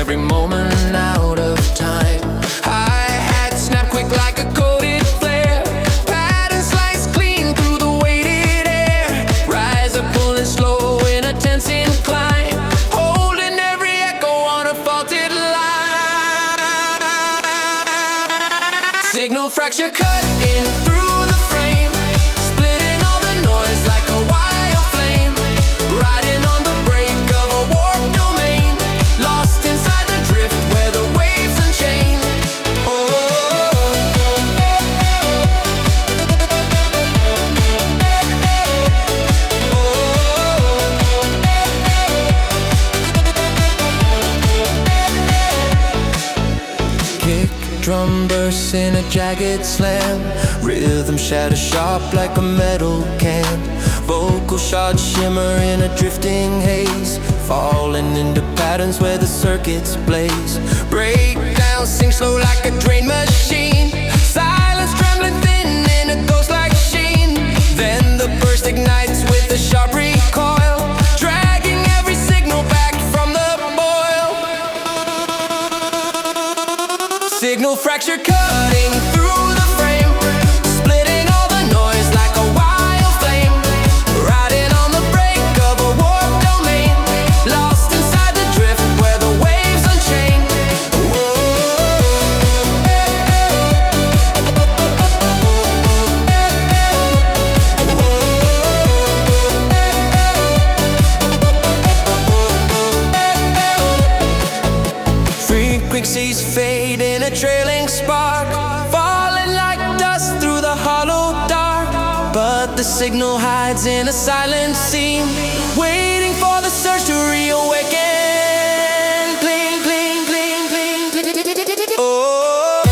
every moment out of time. Hi-hat snap quick like a coated flare. Pattern slice clean through the weighted air. Rise up pulling slow in a tense incline. Holding every echo on a faulted line. Signal fracture cut in through the frame. Splitting all the noise like a wild flame. Riding on the break of a warped domain. Lost inside the drift where the waves unchain. Kick drum bursts in a jagged slam. Rhythm shatters sharp like a metal can. Vocal shards shimmer in a drifting haze. Falling into patterns where the circuits blaze. Breakdown sing slow like a drain machine. Silence trembling thin in a ghost-like sheen. Then the burst ignites with a sharp recoil, dragging every signal back from the boil. Signal fracture cutting through the frame. Splitting all the noise like a wild flame. Riding on the break of a warped domain. Lost inside the drift where the waves unchain. Frequencies fade in a trailing spark, falling like dust through the hollow dark. But the signal hides in a silent seam, waiting for the surge to reawaken. Cling, cling, cling, cling, cling. Oh.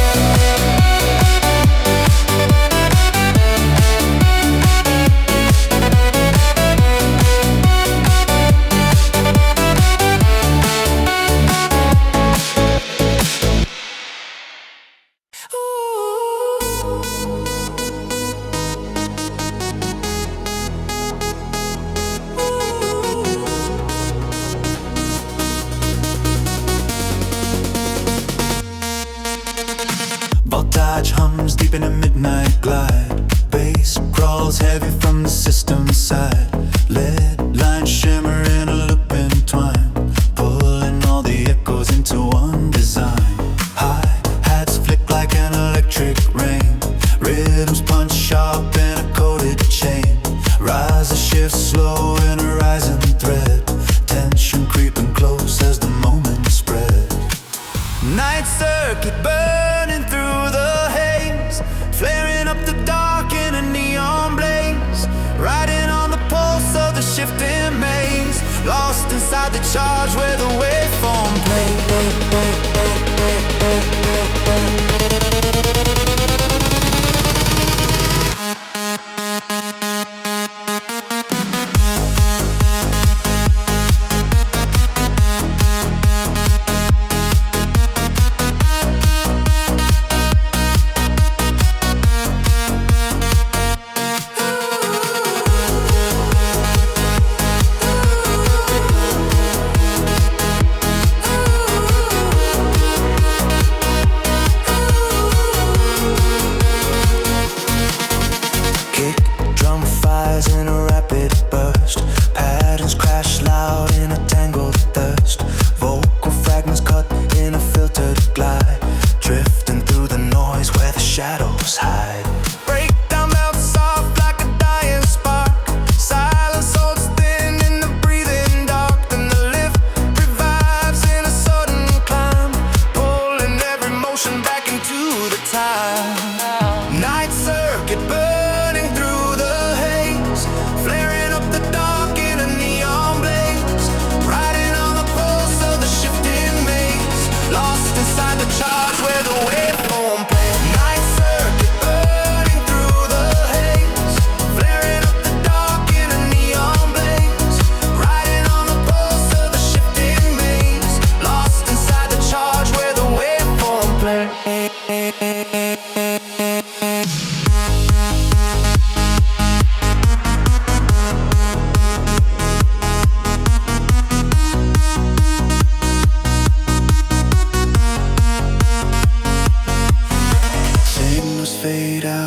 Voltage hums deep in a midnight glide. Bass crawls heavy from the system side. Lead lines shimmer in a looping twine, pulling all the echoes into one design. Hi-hats flick like an electric rain. Rhythms punch sharp in a coated chain. Rise and shift slow in a rising thread. Tension creeping close as the moment spread. Night circuit burning through the haze, flaring up the dark in a neon blaze. Riding on the pulse of the shifting maze. Lost inside the charge where the waveform plays.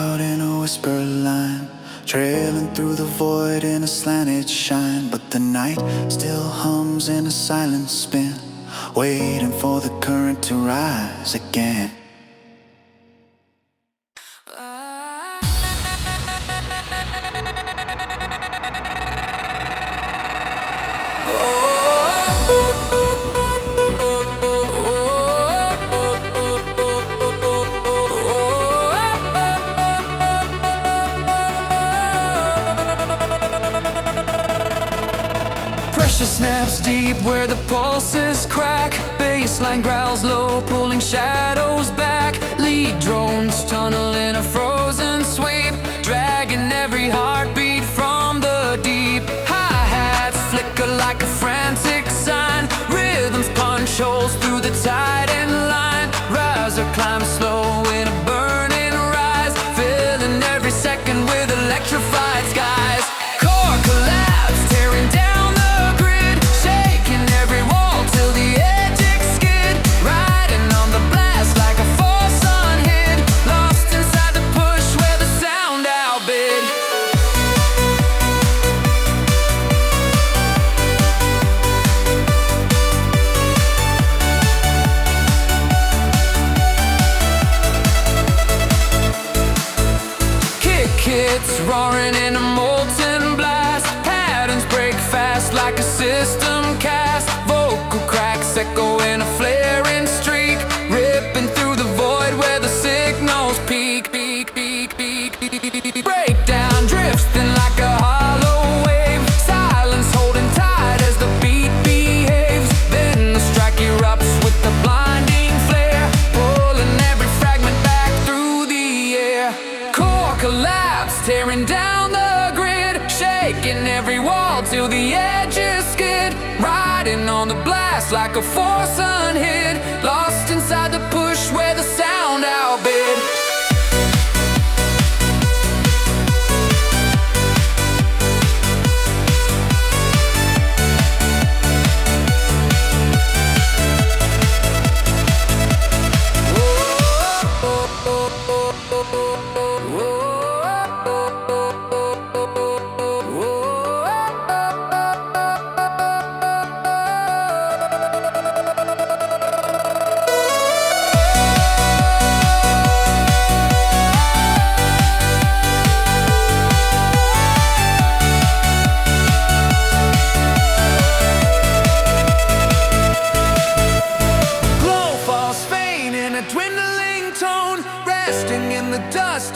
out in a whisper line, trailing through the void in a slanted shine. But the night still hums in a silent spin, waiting for the current to rise again. Pressure snaps deep where the pulses crack. Baseline growls low, pulling shadows back. Lead drones tunnel in a frozen sweep, dragging every heartbeat from the deep. Hi-hats flicker like a frantic sign, rhythms punch holes through the tide and line. Rise or climb slow in a burning rise, filling every second with electrified skies. Core collapse, tearing down the grid, shaking every wall till the edge skid. Riding on the blast like a force unhid, lost inside the push where the sound outbid. Kick hits roaring in a molten blast, patterns break fast like a system cast. Vocal cracks echo in a flaring streak, ripping through the void where the signals peak. Breakdown drifts thin like a hollow wave, silence holding tight as the beat behaves. Then the strike erupts with the blinding flare, pulling every fragment back through the air. Core collapse, tearing down the grid, shaking every wall till the edges skid. Riding on the blast like a force unhid, lost inside the push where the sound outbid.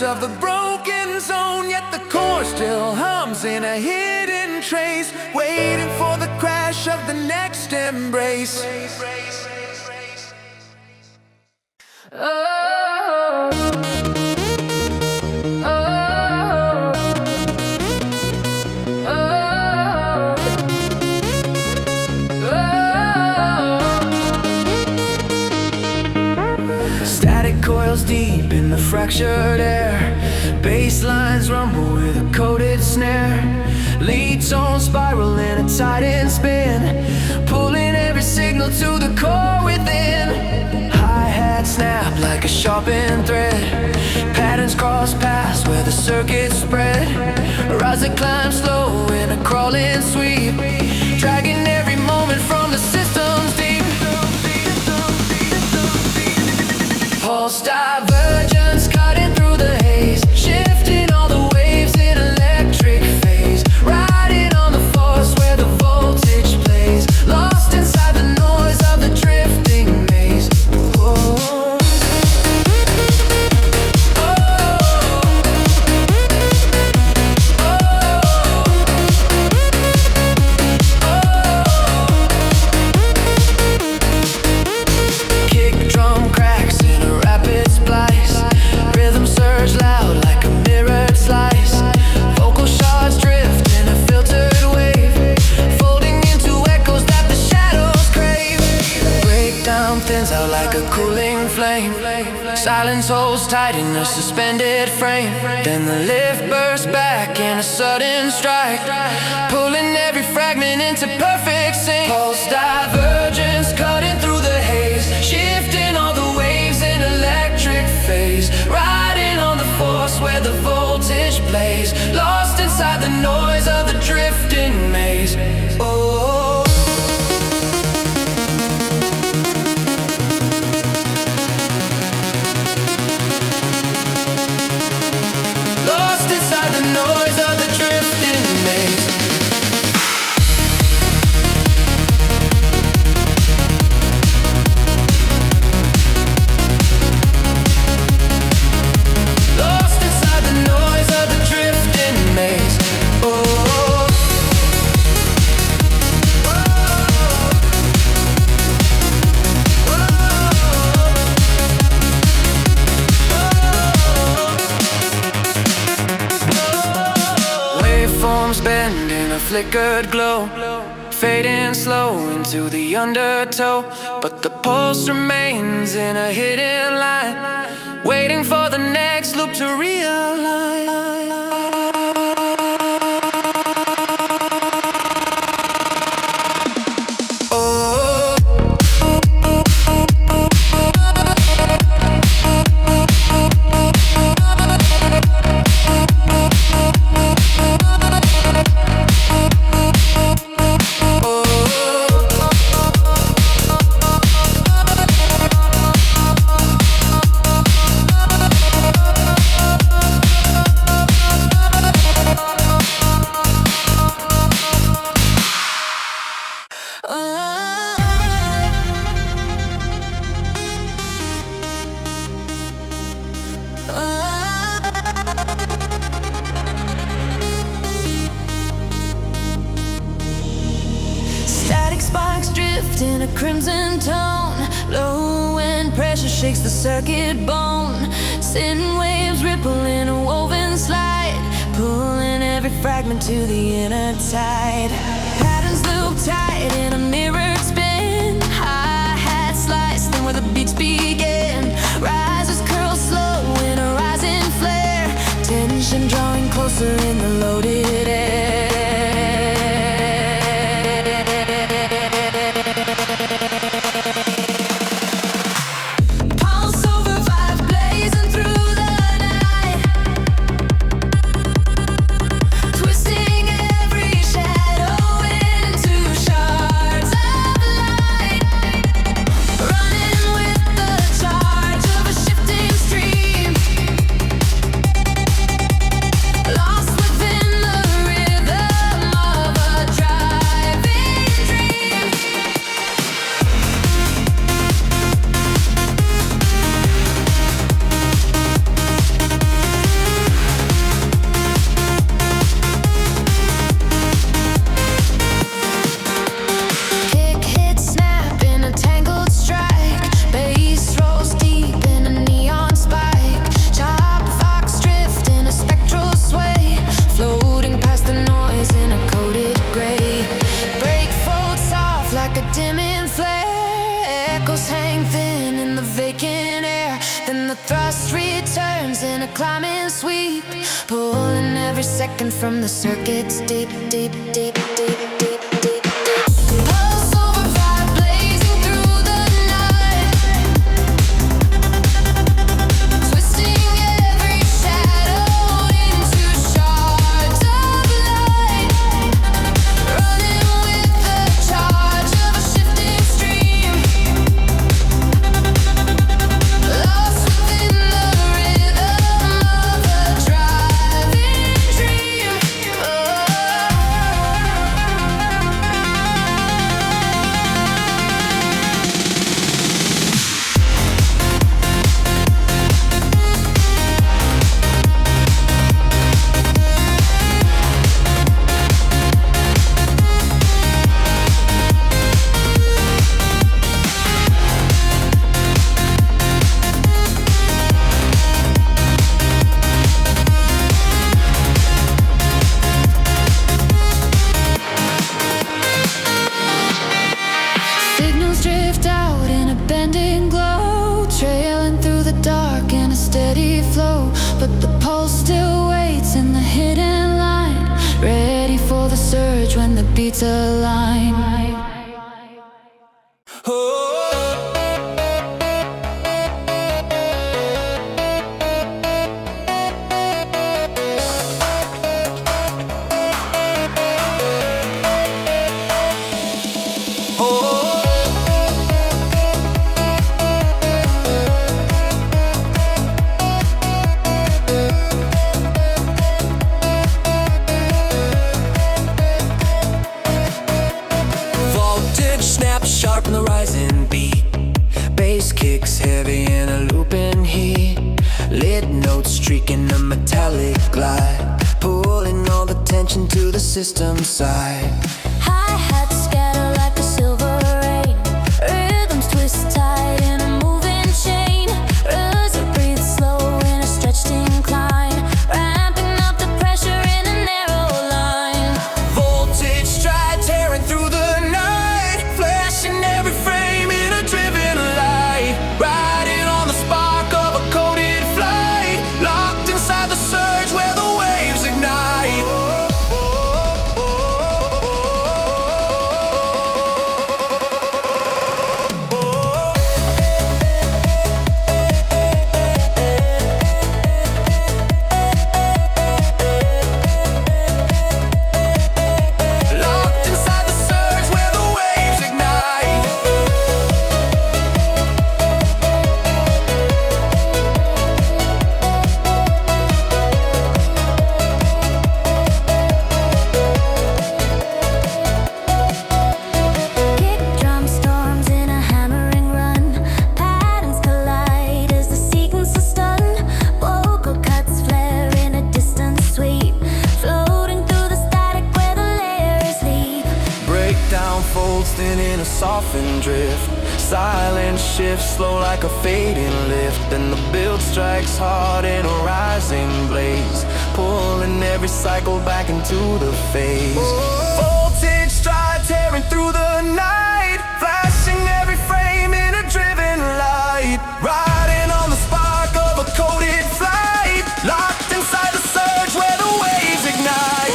Of the broken zone, yet the core still hums in a hidden trace, waiting for the crash of the next embrace. Static coils deep in the fractured air, bass lines rumble with a coded snare. Lead tones spiral in a tightened spin, pulling every signal to the core within. Hi-hat snap like a sharpened thread, patterns cross paths where the circuits spread. Rise and climb slow in a crawling sweep, dragging every moment from the system's deep. Pulse divergence cutting through the haze, shifting all the waves in electric phase. Riding on the force where the voltage plays, lost inside the noise of the drifting maze. Whoa. Kick drum cracks in a rapid splice, rhythm surge loud like a mirrored slice. Vocal shards drift in a filtered wave, folding into echoes that the shadows crave. Breakdown thins out like a cooling flame, silence holds tight in a suspended frame. Then the lift bursts back in a sudden strike, pulling every fragment into perfect sync. Pulse divergence cutting through the haze, shifting all the waves in electric phase. Riding on the force where the plays, lost inside the noise of the drifting maze. Oh, lost inside the noise of the drifting maze. Lost inside the noise of the drifting maze. Oh, waveforms bend in a flickered glow, fading slow into the undertow. But the pulse remains in a hidden line, waiting for the next loop to realign. Oh, static sparks drift in a crimson tone, low when pressure shakes the circuit bone. Sin waves ripple in a woven slide, pulling every fragment to the inner tide. Patterns loop tight in a mirrored spin, hi-hat slice, then where the beats begin. Rises curl slow in a rising flare, tension drawing closer in the loaded air. Pulse over vibe blazing through the night, twisting every shadow into shards of light, running with the charge of a shifting stream, lost within the rhythm of a driving dream. Kick hit snap in a tangled strike, bass rolls deep in a neon spike, sharp fox drift in a spectral sway, floating past the noise in a coated gray. Break fold soft like a dimming flare, echoes hang thin in the vacant air, then the thrust returns in a climbing sweep, pulling every second from the circuit's deep, deep, deep, deep, deep, deep, deep. Pulse over vibe blazing through the night, twisting every shadow into shards of light, running with the charge of a shifting stream, lost within the rhythm of a driving dream. Oh. Signals drift out in a bending glow, trailing through the dark in a steady flow. But the pulse still waits in the hidden line, ready for the surge when the beats align. Oh. metallic glide, pulling all the tension to the system side. Hi-hats scatter like a silver rain, rhythms twist tight in a moving chain. Rhythm breathe slow in a stretched incline, ramping up the pressure in a narrow line. Voltage stride tearing through the night, flashing every frame in a driven light, riding on the spark of a coded flight, locked inside the surge where the waves ignite. Locked inside the surge where the waves ignite. Kick drum storms in a hammering run, patterns collide as the sequence is stunned. Vocal cuts flare in a distant sweep, floating through the static where the layers leap. Breakdown folds thin in a softened drift, silence shifts slow like a fading lift. Then the build strikes hard in a rising blaze, pulling every cycle back into the phase. Voltage stride tearing through the night, flashing every frame in a driven light, riding on the spark of a coded flight, locked inside the surge where the waves ignite.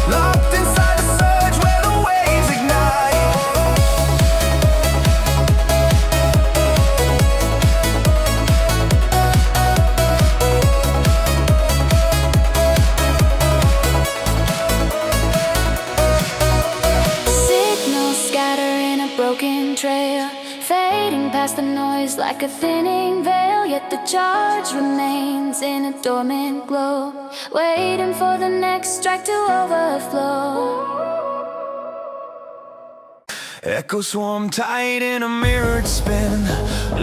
Locked inside the surge where the waves ignite. Signals scatter in a broken trail, fading past the noise like a thinning veil. Yet the charge remains in a dormant glow, waiting for the next strike to overflow. Echoes swarm tight in a mirrored spin,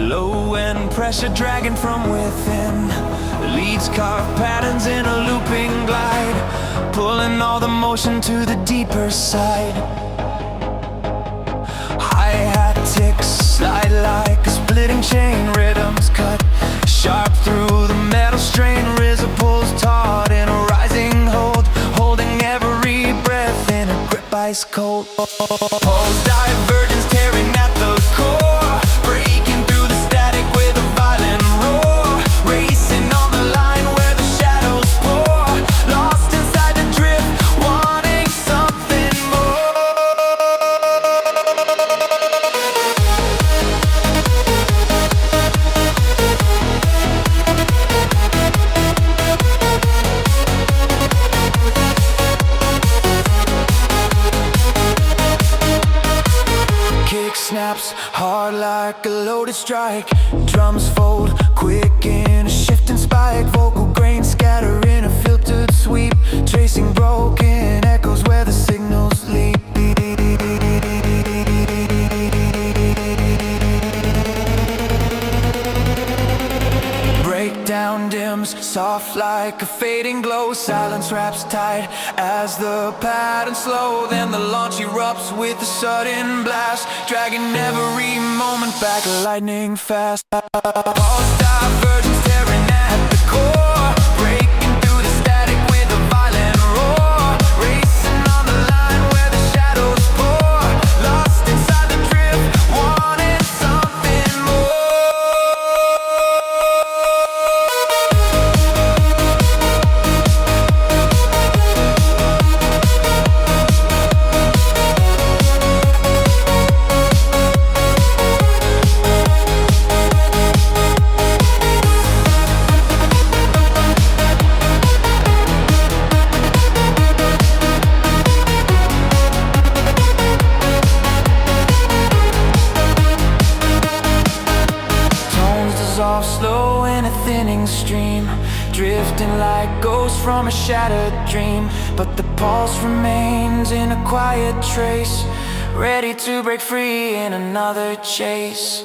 low end pressure dragging from within. Leads carve patterns in a looping glide, pulling all the motion to the deeper side. Hi-hat ticks slide like a splitting chain, rhythms cut sharp through the metal strain. RZA pulls taut in a rising hold, holding every breath in a grip ice cold. Pulse divergence tearing at the core, breaking through the static with a violent roar, racing on the line where the shadows pour, lost inside the drift, wanting something more. Kick snaps hard like a loaded strike, drums fold quick in a shifting spike. Vocal grains scatter in a filtered sweep, tracing broken echoes where the signals leap. Breakdown dims, soft like a fading glow. Silence wraps tight as the patterns slow. Then the launch erupts with a sudden blast, dragging every moment back lightning fast. Pulse divergence tearing at the core, breaking through the static with a violent roar, racing on the line where the shadows pour, lost inside the drift, wanting something more. stream, drifting like ghosts from a shattered dream. But the pulse remains in a quiet trace, ready to break free in another chase.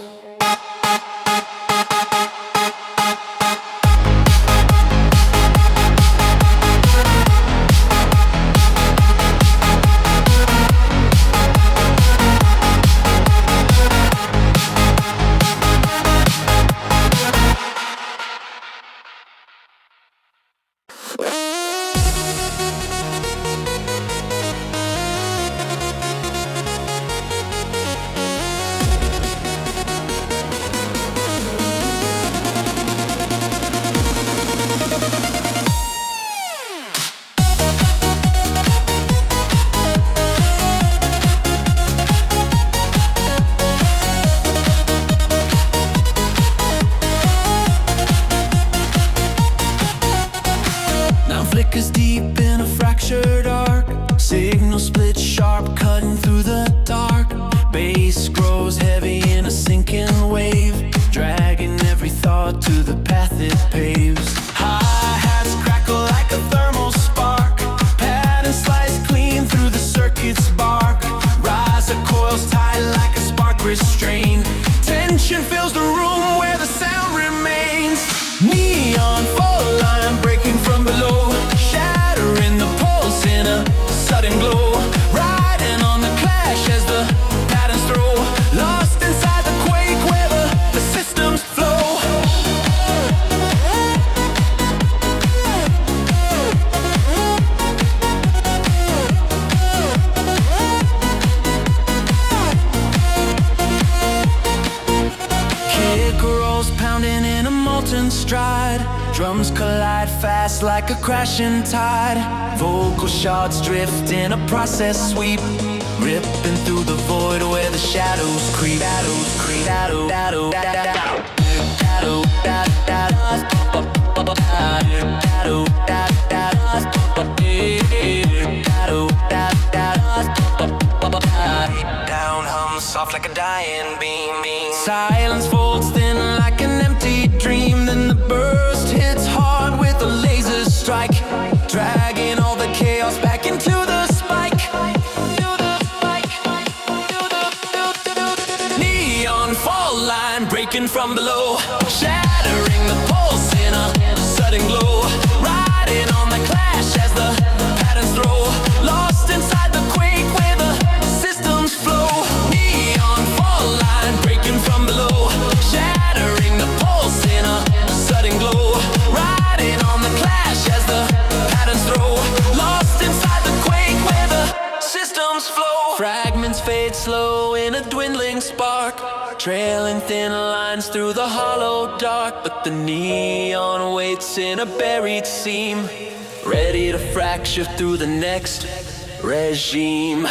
Flickers deep in a fractured arc, signal split sharp, cutting through the dark. Bass grows heavy in a sinking wave, dragging every thought to the path it paves. Hi-hats crackle like a thermal spark, pattern slice clean through the circuit's bark. Riser coils tight like a spark restraint, tension fills the room where the sound remains. Neon fall line breaking from below, shattering the pulse in a sudden glow. Riding on the clash as the patterns throw, lost inside the quake where the systems flow. Kick rolls pounding in a molten stride, drums collide fast like a crashing tide. Vocal shards drift in a process sweep, ripping through the void where the shadows creep. Down hums soft like a dying beam. Silence folds thin like an empty dream. Then the burst hits hard with a laser strike, dragging all the chaos back into the spike. Neon fall line breaking from below, shattering the pulse in a sudden glow. Riding on the clash as the patterns throw, lost inside the quake where the systems flow. Neon fall line breaking from below, shattering the pulse in a sudden glow. Riding on the clash as the patterns throw, lost inside the quake where the systems flow. Fragments fade slow in a dwindling spark, trailing thin lines through the hollow dark. But the neon waits in a buried seam, ready to fracture through the next regime.